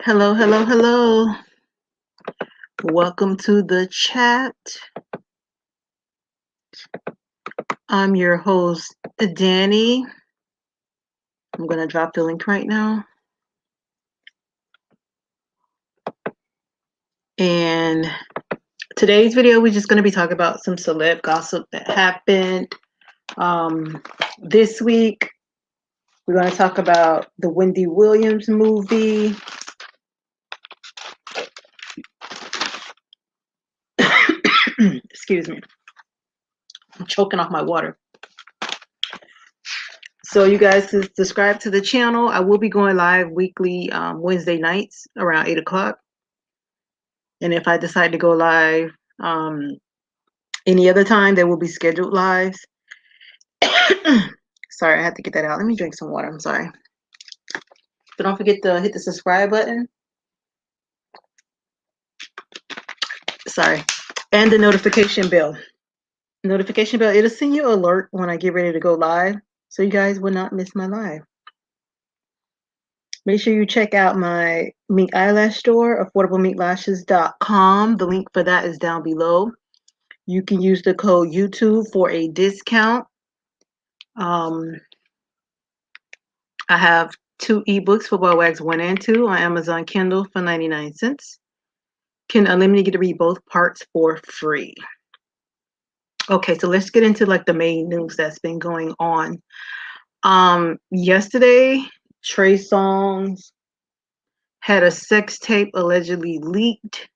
Hello, hello, hello. Welcome to the chat. I'm your host, Danny. I'm going to drop the link right now. And today's video, we're just going to be talking about some celeb gossip that happened this week. We're going to talk about the Wendy Williams movie. Excuse me. I'm choking off my water. So you guys subscribe to the channel. I will be going live weekly Wednesday nights around 8 o'clock. And if I decide to go live any other time, there will be scheduled lives. Sorry, I had to get that out. Let me drink some water. I'm sorry. So don't forget to hit the subscribe button. Sorry. And the notification bell. Notification bell, it'll send you an alert when I get ready to go live. So you guys will not miss my live. Make sure you check out my Mink Eyelash Store, affordableminklashes.com. The link for that is down below. You can use the code YouTube for a discount. I have 2 ebooks, Football Wax 1 and 2, on Amazon Kindle for 99 cents. Can Unlimited get to read both parts for free. Okay, so let's get into like the main news that's been going on. Yesterday, Trey Songz had a sex tape allegedly leaked.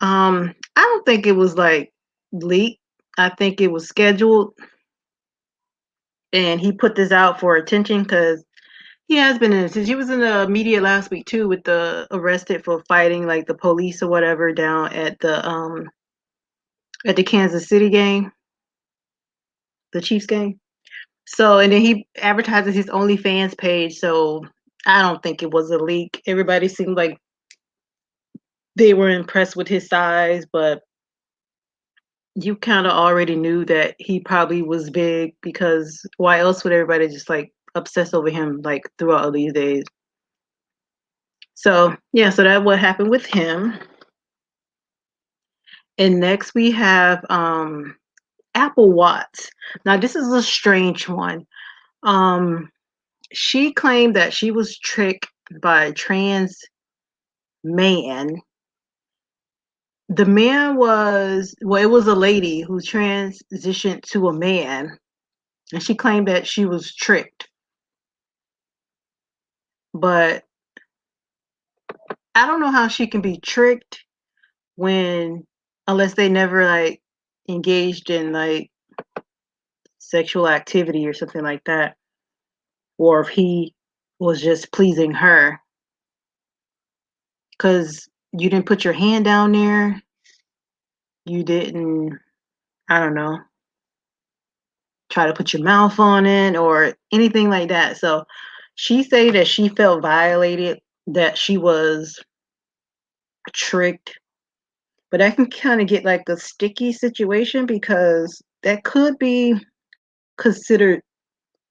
I don't think it was like leaked. I think it was scheduled. And he put this out for attention because he has been in. He was in the media last week too, with the arrested for fighting like the police or whatever down at the Kansas City game, the Chiefs game. So, and then he advertises his OnlyFans page. So I don't think it was a leak. Everybody seemed like they were impressed with his size, but you kind of already knew that he probably was big, because why else would everybody just like obsess over him like throughout all these days? So yeah, so that's what happened with him. And next we have Apple Watts. Now this is a strange one. She claimed that she was tricked by a trans man. The man was, well, it was a lady who transitioned to a man, and she claimed that she was tricked. But I don't know how she can be tricked when, unless they never like engaged in like sexual activity or something like that, or if he was just pleasing her. Because you didn't put your hand down there, you didn't, I don't know, try to put your mouth on it or anything like that. So she said that she felt violated, that she was tricked. But that can kind of get like a sticky situation, because that could be considered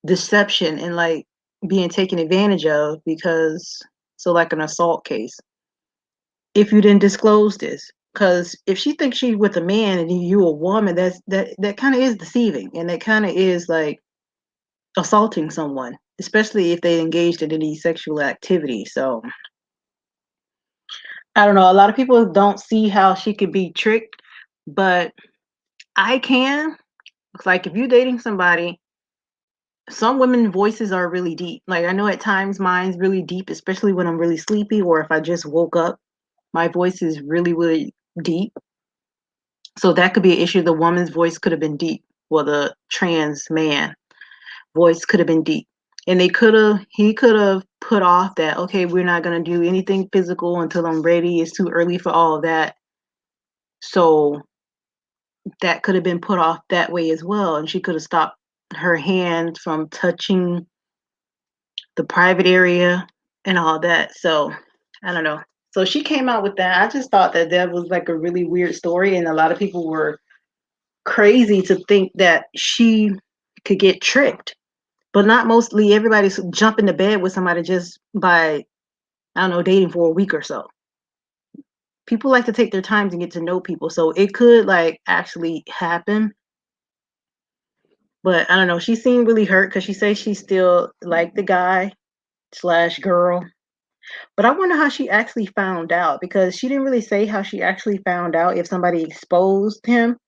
deception and like being taken advantage of, because so like an assault case, if you didn't disclose this. Because if she thinks she's with a man and you a woman, that kind of is deceiving, and that kind of is like assaulting someone, especially if they engaged in any sexual activity. So I don't know. A lot of people don't see how she could be tricked, but I can. It's like if you're dating somebody, some women's voices are really deep. Like I know at times mine's really deep, especially when I'm really sleepy or if I just woke up. My voice is really, really deep. So that could be an issue. The woman's voice could have been deep. Well, the trans man voice could have been deep. And he could have put off that, okay, we're not going to do anything physical until I'm ready. It's too early for all of that. So that could have been put off that way as well. And she could have stopped her hand from touching the private area and all that. So I don't know. So she came out with that. I just thought that that was like a really weird story. And a lot of people were crazy to think that she could get tricked. But not mostly everybody's jumping to bed with somebody just by I don't know, dating for a week or so. People like to take their time to get to know people, so it could like actually happen. But I don't know. She seemed really hurt because she says she still like the guy slash girl. But I wonder how she actually found out because she didn't really say how she actually found out if somebody exposed him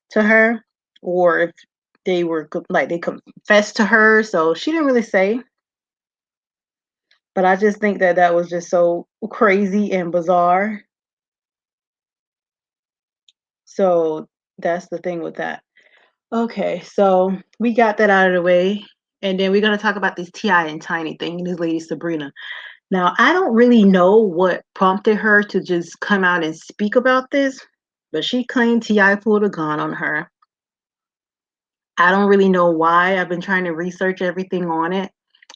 to her or if they were like they confessed to her. So she didn't really say. But I just think that that was just so crazy and bizarre. So that's the thing with that. Okay, so we got that out of the way. And then we're gonna talk about this Ti and Tiny thing and this lady Sabrina. Now, I don't really know what prompted her to just come out and speak about this, but she claimed Ti pulled a gun on her. I don't really know why. I've been trying to research everything on it.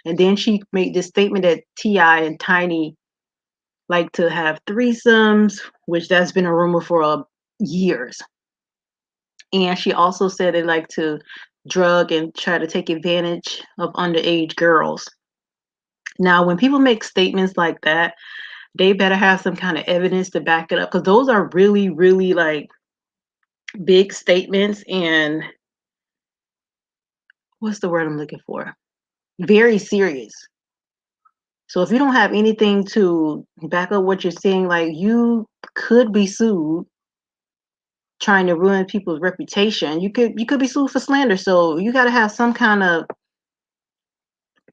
And then she made this statement that Ti and Tiny like to have threesomes, which that's been a rumor for years. And she also said they like to drug and try to take advantage of underage girls. Now, when people make statements like that, they better have some kind of evidence to back it up because those are really, really like big statements and what's the word I'm looking for? Very serious. So if you don't have anything to back up what you're saying, like you could be sued trying to ruin people's reputation. You could be sued for slander. So you got to have some kind of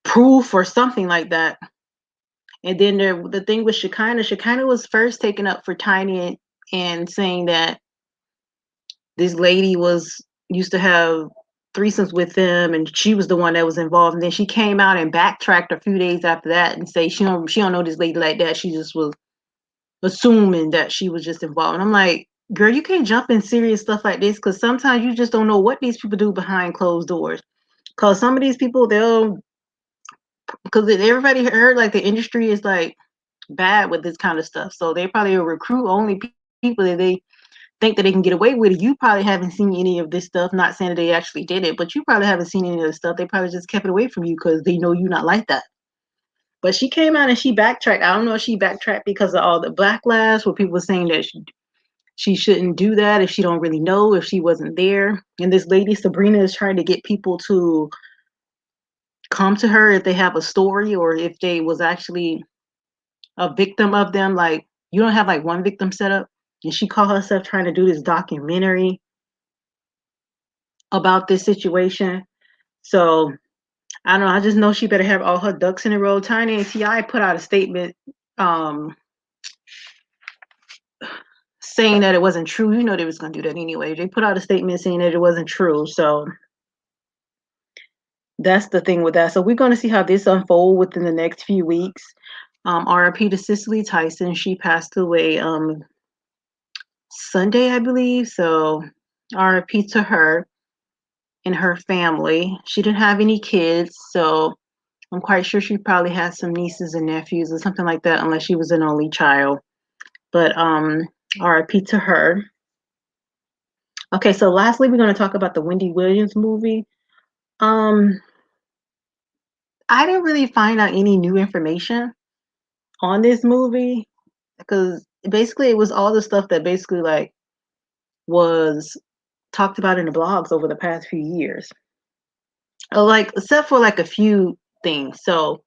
proof or something like that. And then the thing with Shekinah was first taken up for Tiny and saying that this lady was used to have threesomes with them and she was the one that was involved, and then she came out and backtracked a few days after that and say she don't know this lady like that. She just was assuming that she was just involved. And I'm like, girl, you can't jump in serious stuff like this because sometimes you just don't know what these people do behind closed doors. Because some of these people, because everybody heard like the industry is like bad with this kind of stuff, so they probably will recruit only people that they think that they can get away with it. You probably haven't seen any of this stuff. Not saying that they actually did it, but you probably haven't seen any of the stuff. They probably just kept it away from you because they know you're not like that. But she came out and she backtracked. I don't know if she backtracked because of all the backlash where people were saying that she shouldn't do that if she don't really know, if she wasn't there. And this lady Sabrina is trying to get people to come to her if they have a story or if they was actually a victim of them. Like you don't have like one victim set up. And she called herself trying to do this documentary about this situation. So I don't know. I just know she better have all her ducks in a row. Tiny and Ti put out a statement um, saying that it wasn't true. You know they was gonna do that anyway. They put out a statement saying that it wasn't true. So that's the thing with that. So we're gonna see how this unfold within the next few weeks. RIP to Cicely Tyson. She passed away Sunday, I believe. So RIP to her and her family. She didn't have any kids, so I'm quite sure she probably had some nieces and nephews or something like that, unless she was an only child. But RIP to her. Okay, so lastly, we're going to talk about the Wendy Williams movie. Um, I didn't really find out any new information on this movie because basically it was all the stuff that basically like was talked about in the blogs over the past few years. Like except for like a few things. So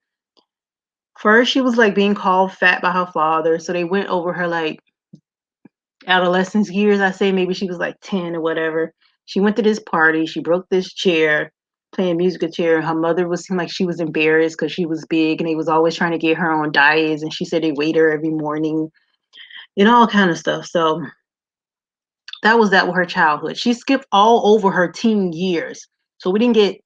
first she was like being called fat by her father, so they went over her like adolescence years. I say maybe she was like 10 or whatever. She went to this party, she broke this chair, playing musical chair. Her mother was seemed like she was embarrassed because she was big and they was always trying to get her on diets, and she said they weighed her every morning and all kind of stuff. So that was that with her childhood. She skipped all over her teen years. So we didn't get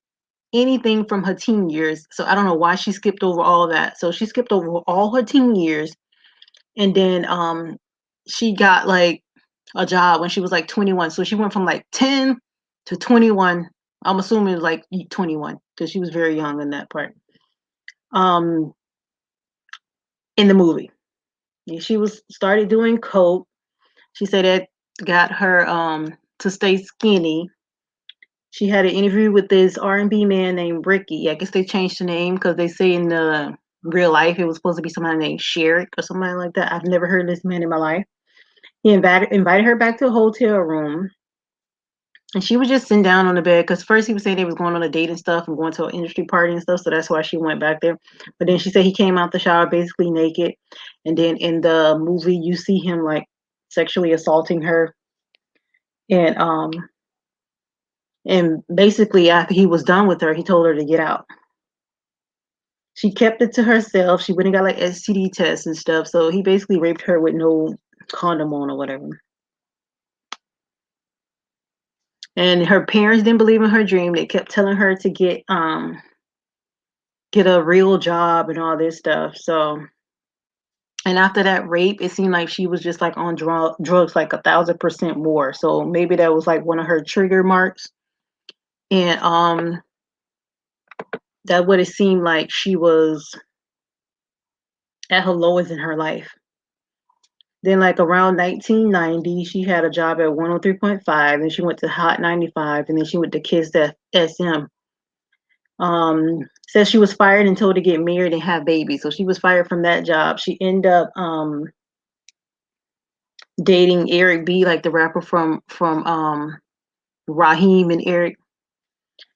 anything from her teen years. So I don't know why she skipped over all that. So she skipped over all her teen years. And then she got like a job when she was like 21. So she went from like 10 to 21. I'm assuming like 21 because she was very young in that part. Um, in the movie, she was started doing coke. She said that got her to stay skinny. She had an interview with this R&B man named Ricky. I guess they changed the name because they say in the real life. It was supposed to be somebody named Sherrick or somebody like that. I've never heard of this man in my life. He invited her back to a hotel room, and she was just sitting down on the bed because first he was saying they was going on a date and stuff and going to an industry party and stuff, so that's why she went back there. But then she said he came out the shower basically naked, and then in the movie you see him like sexually assaulting her, and and basically after he was done with her, he told her to get out. She kept it to herself. She went and got like STD tests and stuff. So he basically raped her with no condom on or whatever. And her parents didn't believe in her dream. They kept telling her to get a real job and all this stuff. So, and after that rape, it seemed like she was just like on drugs like 1,000% more. So maybe that was like one of her trigger marks. And that would have seemed like she was at her lowest in her life. Then, like around 1990, she had a job at 103.5. Then she went to Hot 95, and then she went to Kiss SM. Says she was fired and told to get married and have babies. So she was fired from that job. She ended up dating Eric B, like the rapper from Raheem and Eric.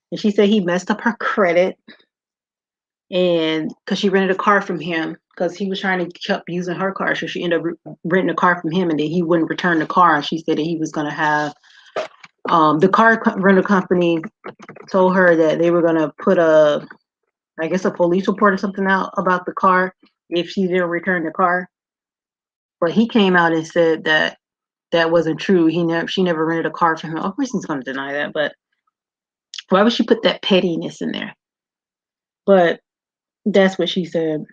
And she said he messed up her credit, and because she rented a car from him because he was trying to keep using her car, so she ended up renting a car from him, and then he wouldn't return the car. And she said that he was going to have the car rental company told her that they were going to put I guess a police report or something out about the car if she didn't return the car. But he came out and said that that wasn't true. She never rented a car from him. Of course, he's going to deny that, but why would she put that pettiness in there? But that's what she said.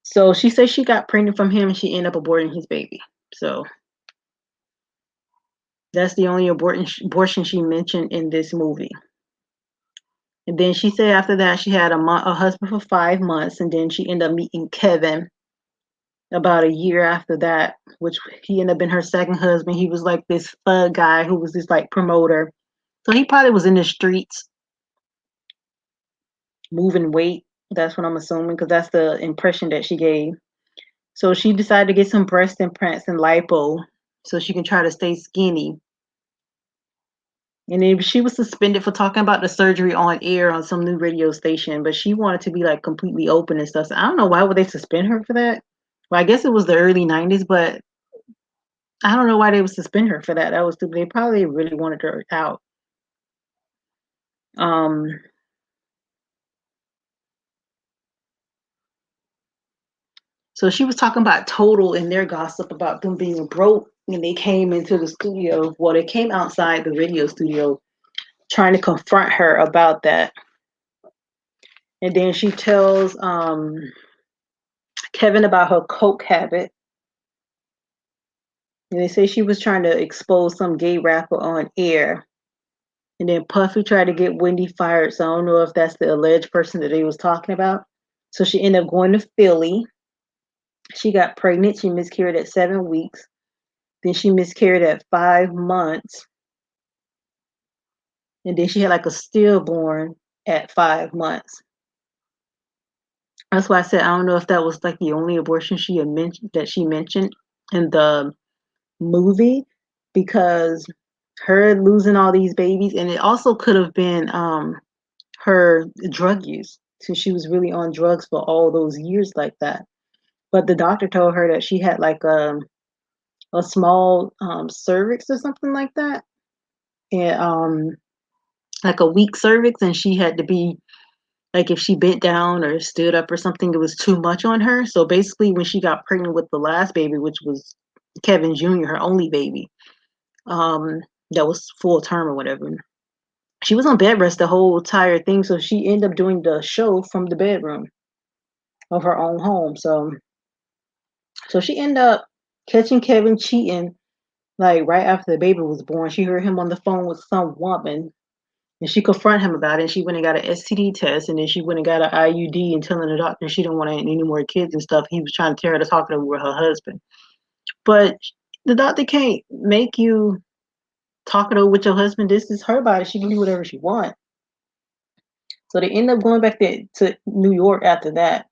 So she said she got pregnant from him and she ended up aborting his baby. So that's the only abortion she mentioned in this movie. And then she said after that she had a husband for 5 months, and then she ended up meeting Kevin about a year after that, which he ended up being her second husband. He was like this thug guy who was this like promoter. So he probably was in the streets moving weight. That's what I'm assuming, because that's the impression that she gave. So she decided to get some breast implants and lipo so she can try to stay skinny. And then she was suspended for talking about the surgery on air on some new radio station, but she wanted to be like completely open and stuff. So I don't know, why would they suspend her for that? Well, I guess it was the early 90s, but I don't know why they would suspend her for that. That was stupid. They probably really wanted her out. So she was talking about Total and their gossip about them being broke, and they came into the studio. Well, they came outside the radio studio trying to confront her about that. And then she tells Kevin about her coke habit. And they say she was trying to expose some gay rapper on air. And then Puffy tried to get Wendy fired. So I don't know if that's the alleged person that they was talking about. So she ended up going to Philly. She got pregnant. She miscarried at 7 weeks. Then she miscarried at 5 months. And then she had like a stillborn at 5 months. That's why I said I don't know if that was like the only abortion she had mentioned in the movie, because her losing all these babies, and it also could have been her drug use, since she was really on drugs for all those years like that. But the doctor told her that she had like a small cervix or something like that, and like a weak cervix, and she had to be like, if she bent down or stood up or something, it was too much on her. So basically, when she got pregnant with the last baby, which was Kevin Jr., her only baby, that was full term or whatever, she was on bed rest the whole entire thing. So she ended up doing the show from the bedroom of her own home. So she ended up catching Kevin cheating like right after the baby was born. She heard him on the phone with some woman, and she confronted him about it. And she went and got an STD test, and then she went and got an IUD, and telling the doctor she didn't want any more kids and stuff. He was trying to tear her to talk to her with her husband. But the doctor can't make you talk it over with your husband. This is her body. She can do whatever she wants. So they end up going back to New York after that.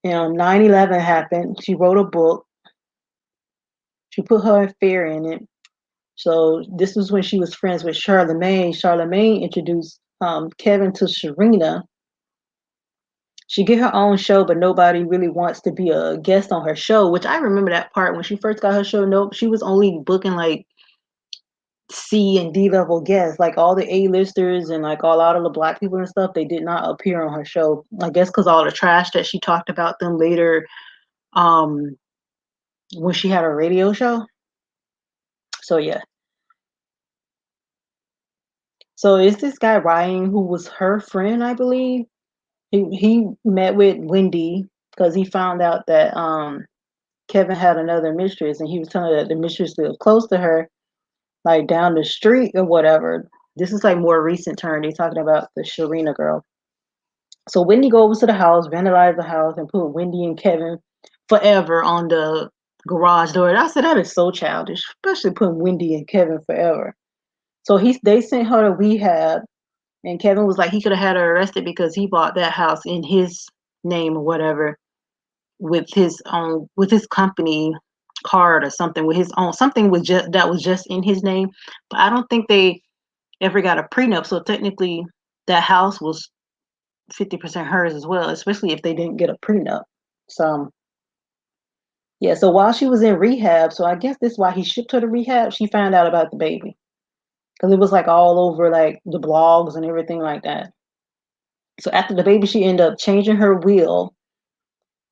9/11 happened. She wrote a book. She put her affair in it. So this was when she was friends with Charlemagne. Charlemagne introduced Kevin to Serena. She get her own show, but nobody really wants to be a guest on her show, which I remember that part when she first got her show. Nope, she was only booking like C and D level guests, like all the A-listers and like a lot of the black people and stuff. They did not appear on her show. I guess because all the trash that she talked about them later, um, when she had a radio show. So yeah. So it's this guy Ryan who was her friend, I believe. He met with Wendy because he found out that Kevin had another mistress, and he was telling her that the mistress lived close to her, like down the street or whatever. This is like more recent turn. They talking about the Sharina girl. So Wendy goes to the house, vandalize the house, and put Wendy and Kevin forever on the garage door. And I said that is so childish, especially putting Wendy and Kevin forever. So they sent her to rehab, and Kevin was like he could have had her arrested because he bought that house in his name or whatever with his company card or something with his own something was just that was just in his name. But I don't think they ever got a prenup, so technically that house was 50% hers as well, especially if they didn't get a prenup. So yeah, so while she was in rehab, so I guess this is why he shipped her to rehab. She found out about the baby because it was like all over like the blogs and everything like that. So after the baby, she ended up changing her will,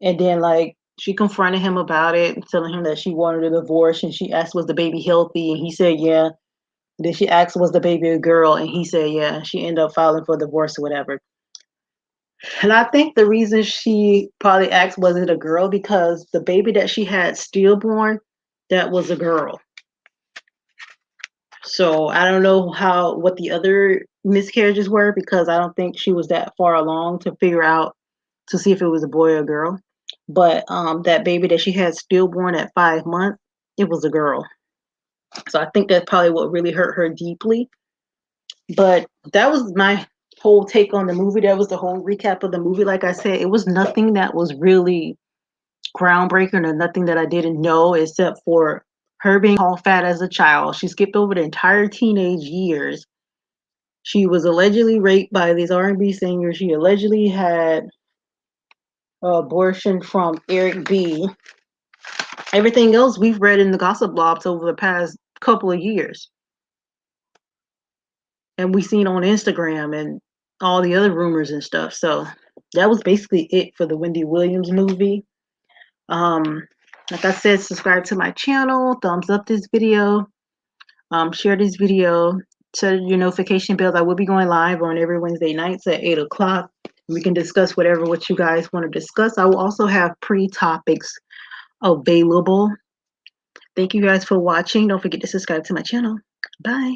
and then like she confronted him about it, telling him that she wanted a divorce, and she asked was the baby healthy, and he said yeah. Then she asked was the baby a girl, and he said yeah. She ended up filing for divorce or whatever. And I think the reason she probably asked was it a girl because the baby that she had stillborn, that was a girl. So I don't know what the other miscarriages were because I don't think she was that far along to figure out to see if it was a boy or a girl. But that baby that she had stillborn at 5 months, it was a girl. So I think that's probably what really hurt her deeply. But that was my whole take on the movie. That was the whole recap of the movie. Like I said, it was nothing that was really groundbreaking or nothing that I didn't know except for her being called fat as a child. She skipped over the entire teenage years. She was allegedly raped by these R&B singers. She allegedly had abortion from Eric B. Everything else we've read in the gossip blogs over the past couple of years. And we've seen on Instagram and all the other rumors and stuff. So that was basically it for the Wendy Williams movie. Like I said, subscribe to my channel, thumbs up this video, share this video, set your notification bells. I will be going live on every Wednesday nights at 8 o'clock. We can discuss what you guys want to discuss. I will also have pre-topics available. Thank you guys for watching. Don't forget to subscribe to my channel. Bye.